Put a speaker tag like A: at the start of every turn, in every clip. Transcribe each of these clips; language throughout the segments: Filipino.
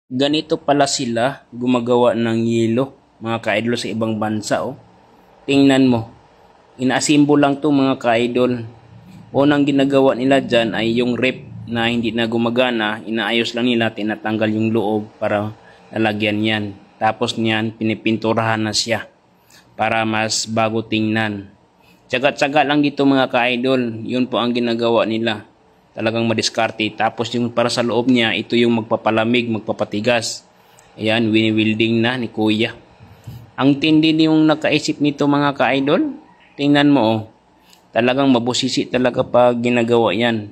A: Ganito pala sila gumagawa ng yelo, mga ka-idol, sa ibang bansa. Oh. Tingnan mo. Inaasimbol lang to, mga ka-idol. Unang ginagawa nila dyan ay yung rep na hindi na gumagana. Inaayos lang nila, tinatanggal yung loob para lalagyan yan. Tapos niyan, pinipinturahan na siya para mas bago tingnan. Tsaga-tsaga lang dito, mga ka-idol. Yun po ang ginagawa nila. Talagang madiskarte. Tapos yung para sa loob niya, ito yung magpapalamig, magpapatigas. Ayan, wini-welding na ni Kuya. Ang tindi yung nakaisip nito, mga ka-idol. Tingnan mo, oh. Talagang mabusisi talaga pag ginagawa yan.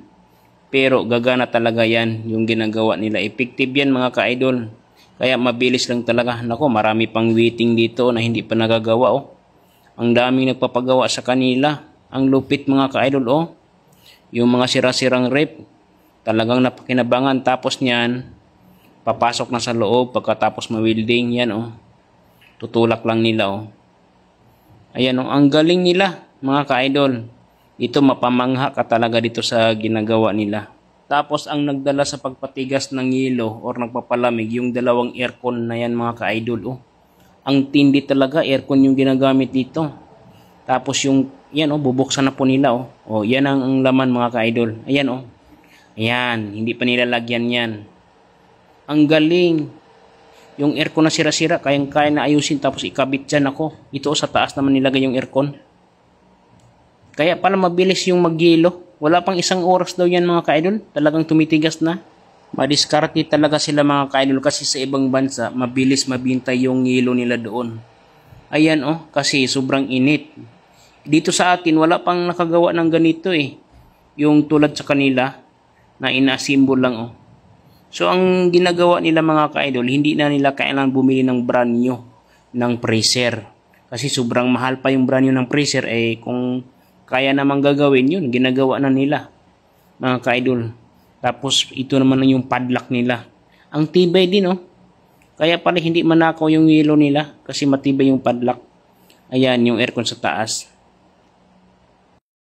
A: Pero gagana talaga yan yung ginagawa nila. Effective yan, mga ka-idol. Kaya mabilis lang talaga. Nako, marami pang waiting dito na hindi pa nagagawa, oh. Ang daming nagpapagawa sa kanila. Ang lupit, mga ka-idol, oh. Yung mga sira-sirang rep, talagang napakinabangan. Tapos niyan, papasok na sa loob pagkatapos ma-welding. Yan, oh. Tutulak lang nila, oh. Ayan, oh. Ang galing nila, mga ka-idol. Ito, mapamangha ka talaga dito sa ginagawa nila. Tapos, ang nagdala sa pagpatigas ng yelo or nagpapalamig, yung dalawang aircon na yan, mga ka-idol, oh. Ang tindi talaga, aircon yung ginagamit dito. Tapos yung, yan, oh, bubuksan na po nila, oh. Oh, yan ang laman, mga ka-idol. Ayan, oh. Ayan, hindi pa nilalagyan yan. Ang galing. Yung aircon na sira-sira, kayang-kaya na ayusin, tapos ikabit dyan ako. Ito, oh, sa taas naman nilagay yung aircon. Kaya pala mabilis yung magyelo. Wala pang 1 oras daw yan, mga ka-idol. Talagang tumitigas na. Madiskarte talaga sila, mga ka-idol, kasi sa ibang bansa, mabilis mabintay yung yelo nila doon. Ayan, oh, kasi sobrang init. Dito sa atin, wala pang nakagawa ng ganito, eh. Yung tulad sa kanila, na ina-symbol lang, oh. So, ang ginagawa nila, mga ka-idol, hindi na nila kailangan bumili ng brand new ng freezer. Kasi sobrang mahal pa yung brand new ng freezer, eh, kung kaya namang gagawin yun, ginagawa na nila, mga ka-idol. Tapos, ito naman yung padlock nila. Ang tibay din, oh. Kaya pala hindi manakaw yung yelo nila, kasi matibay yung padlock. Ayan, yung aircon sa taas.